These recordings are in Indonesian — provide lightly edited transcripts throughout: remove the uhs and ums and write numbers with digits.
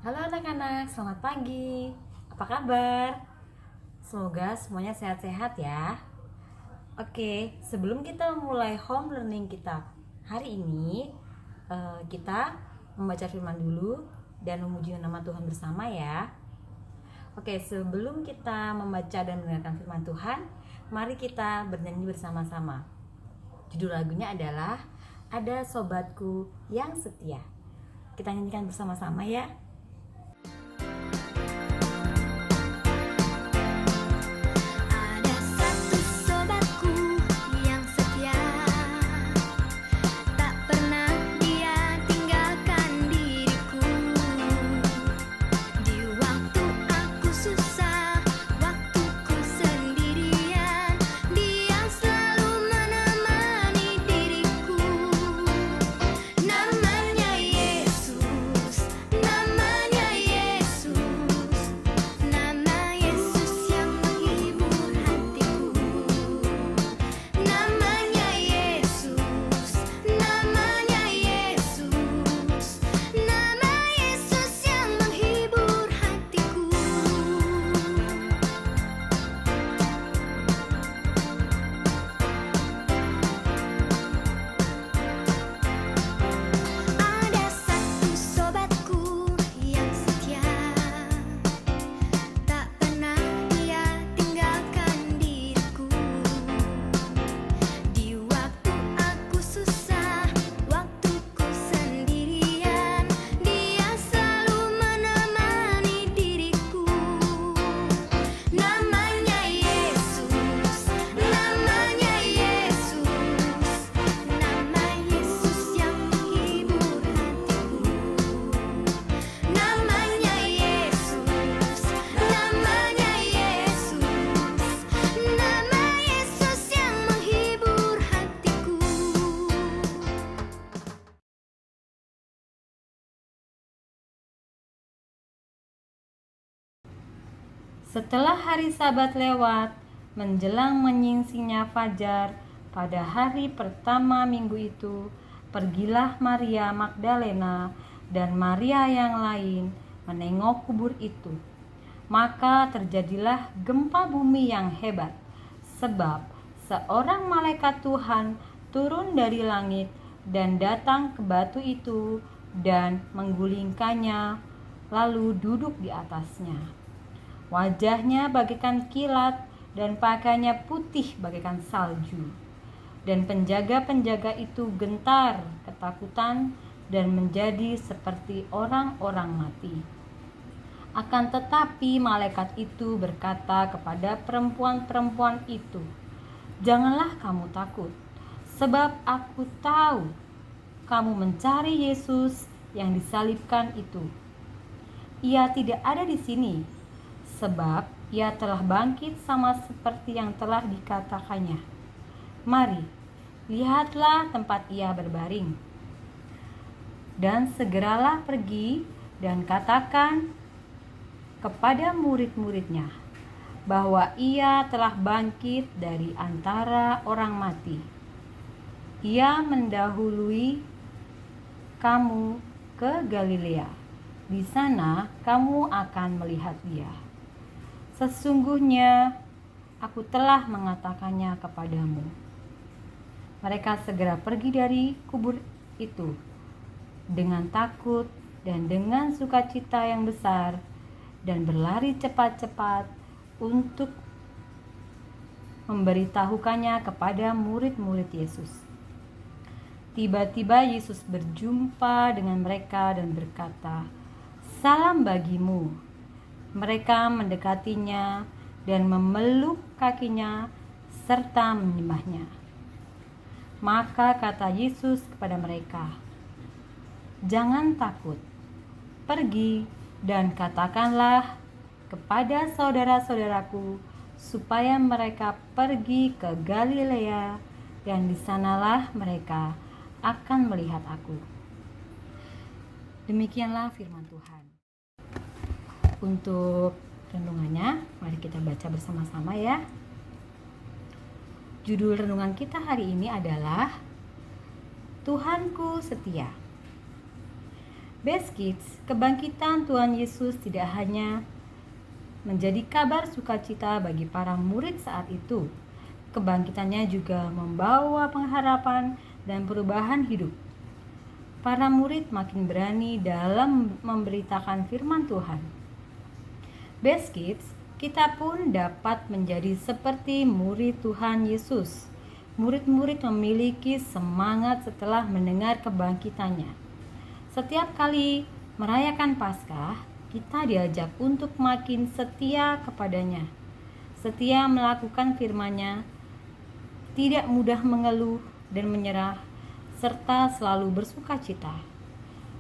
Halo anak-anak, selamat pagi. Apa kabar? Semoga semuanya sehat-sehat ya. Oke, sebelum kita mulai home learning kita hari ini, kita membaca firman dulu dan memuji nama Tuhan bersama ya. Oke, sebelum kita membaca dan mendengarkan firman Tuhan, mari kita bernyanyi bersama-sama. Judul lagunya adalah Ada Sobatku Yang Setia. Kita nyanyikan bersama-sama ya. Setelah hari Sabat lewat, menjelang menyingsingnya fajar, pada hari pertama minggu itu, pergilah Maria Magdalena dan Maria yang lain menengok kubur itu. Maka terjadilah gempa bumi yang hebat, sebab seorang malaikat Tuhan turun dari langit dan datang ke batu itu dan menggulingkannya, lalu duduk di atasnya. Wajahnya bagaikan kilat dan pakaiannya putih bagaikan salju. Dan penjaga-penjaga itu gentar ketakutan dan menjadi seperti orang-orang mati. Akan tetapi malaikat itu berkata kepada perempuan-perempuan itu, "Janganlah kamu takut, sebab aku tahu kamu mencari Yesus yang disalibkan itu. Ia tidak ada di sini, sebab ia telah bangkit sama seperti yang telah dikatakannya. Mari, lihatlah tempat ia berbaring. Dan segeralah pergi dan katakan kepada murid-muridnya bahwa ia telah bangkit dari antara orang mati. Ia mendahului kamu ke Galilea. Di sana kamu akan melihat dia. Sesungguhnya aku telah mengatakannya kepadamu." Mereka segera pergi dari kubur itu dengan takut dan dengan sukacita yang besar dan berlari cepat-cepat untuk memberitahukannya kepada murid-murid Yesus. Tiba-tiba Yesus berjumpa dengan mereka dan berkata, "Salam bagimu." Mereka mendekatinya dan memeluk kakinya serta menyembahnya. Maka kata Yesus kepada mereka, "Jangan takut. Pergi dan katakanlah kepada saudara-saudaraku supaya mereka pergi ke Galilea, dan di sanalah mereka akan melihat aku." Demikianlah firman Tuhan. Untuk renungannya, mari kita baca bersama-sama ya. Judul renungan kita hari ini adalah Tuhanku Setia. Best Kids, kebangkitan Tuhan Yesus tidak hanya menjadi kabar sukacita bagi para murid saat itu. Kebangkitannya juga membawa pengharapan dan perubahan hidup. Para murid makin berani dalam memberitakan firman Tuhan. Best Kids, kita pun dapat menjadi seperti murid Tuhan Yesus. Murid-murid memiliki semangat setelah mendengar kebangkitannya. Setiap kali merayakan Paskah, kita diajak untuk makin setia kepadanya. Setia melakukan firman-Nya, tidak mudah mengeluh dan menyerah, serta selalu bersukacita.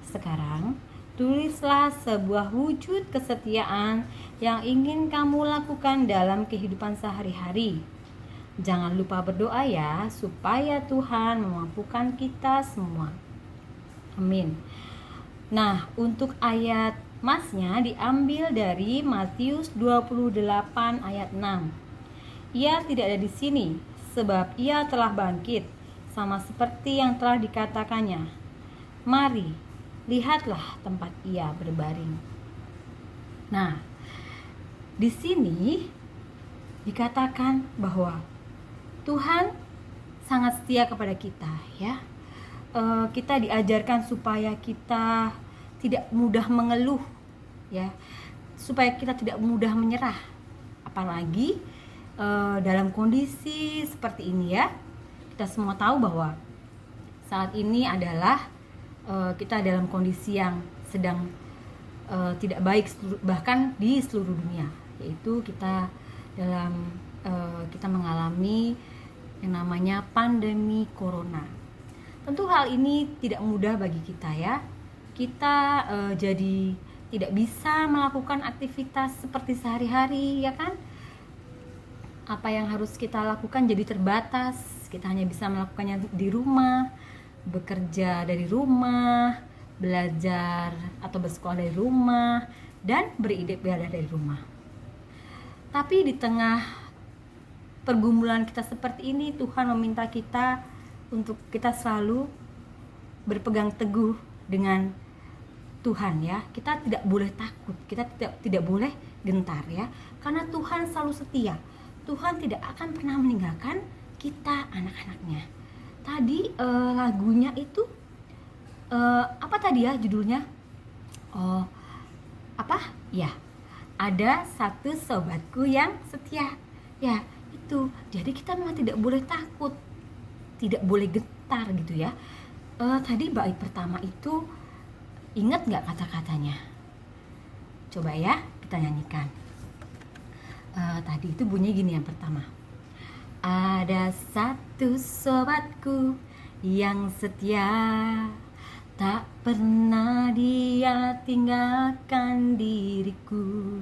Sekarang, tulislah sebuah wujud kesetiaan yang ingin kamu lakukan dalam kehidupan sehari-hari. Jangan lupa berdoa ya, supaya Tuhan memampukan kita semua. Amin. Nah, untuk ayat masnya diambil dari Matius 28 ayat 6. Ia tidak ada di sini, sebab ia telah bangkit, sama seperti yang telah dikatakannya. Mari, lihatlah tempat ia berbaring. Nah, di sini dikatakan bahwa Tuhan sangat setia kepada kita, ya. Kita diajarkan supaya kita tidak mudah mengeluh, ya, supaya kita tidak mudah menyerah, apalagi dalam kondisi seperti ini, ya. Kita semua tahu bahwa saat ini adalah kita dalam kondisi yang sedang tidak baik, bahkan di seluruh dunia, yaitu kita mengalami yang namanya pandemi corona. Tentu hal ini tidak mudah bagi kita, ya. Kita jadi tidak bisa melakukan aktivitas seperti sehari-hari, ya kan? Apa yang harus kita lakukan jadi terbatas. Kita hanya bisa melakukannya di rumah, bekerja dari rumah, belajar atau bersekolah dari rumah, dan beribadah dari rumah. Tapi di tengah pergumulan kita seperti ini, Tuhan meminta kita untuk kita selalu berpegang teguh dengan Tuhan, ya. Kita tidak boleh takut, kita tidak boleh gentar, ya. Karena Tuhan selalu setia. Tuhan tidak akan pernah meninggalkan kita, anak-anaknya. Tadi lagunya itu apa tadi, ya, judulnya? Oh, apa? Ya, ada satu sobatku yang setia. Ya, itu. Jadi kita memang tidak boleh takut, tidak boleh getar, gitu, ya. Tadi bait pertama itu ingat nggak kata-katanya? Coba, ya, kita nyanyikan. Tadi itu bunyi gini yang pertama. Ada satu sobatku yang setia, tak pernah dia tinggalkan diriku.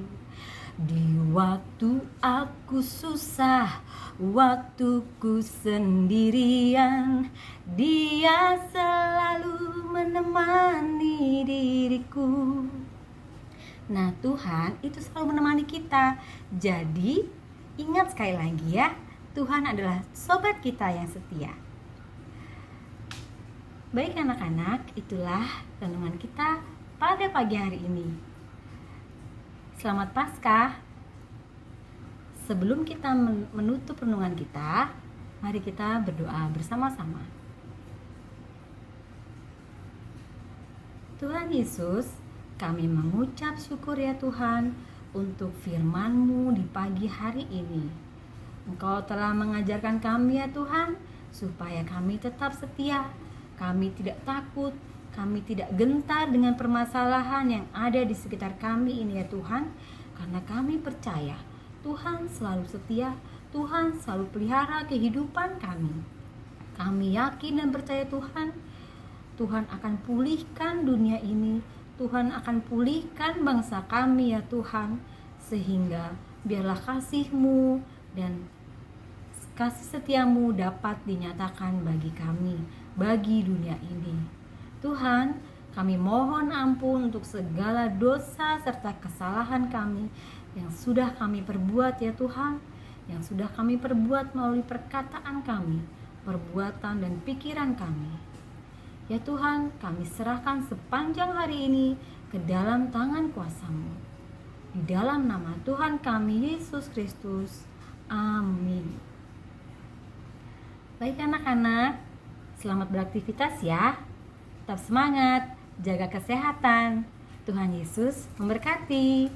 Di waktu aku susah, waktuku sendirian, dia selalu menemani diriku. Nah, Tuhan itu selalu menemani kita. Jadi, ingat sekali lagi, ya, Tuhan adalah sobat kita yang setia. Baik anak-anak, itulah renungan kita pada pagi hari ini. Selamat Paskah. Sebelum kita menutup renungan kita, mari kita berdoa bersama-sama. Tuhan Yesus, kami mengucap syukur, ya Tuhan, untuk firman-Mu di pagi hari ini. Engkau telah mengajarkan kami, ya Tuhan, supaya kami tetap setia. Kami tidak takut, kami tidak gentar dengan permasalahan yang ada di sekitar kami ini, ya Tuhan, karena kami percaya Tuhan selalu setia, Tuhan selalu pelihara kehidupan kami. Kami yakin dan percaya Tuhan akan pulihkan dunia ini, Tuhan akan pulihkan bangsa kami, ya Tuhan, sehingga biarlah kasih-Mu dan kasih setia-Mu dapat dinyatakan bagi kami, bagi dunia ini. Tuhan, kami mohon ampun untuk segala dosa serta kesalahan kami yang sudah kami perbuat, ya Tuhan, yang sudah kami perbuat melalui perkataan kami, perbuatan dan pikiran kami. Ya Tuhan, kami serahkan sepanjang hari ini ke dalam tangan kuasa-Mu. Di dalam nama Tuhan kami, Yesus Kristus. Amin. Baik anak-anak, selamat beraktivitas ya. Tetap semangat, jaga kesehatan. Tuhan Yesus memberkati.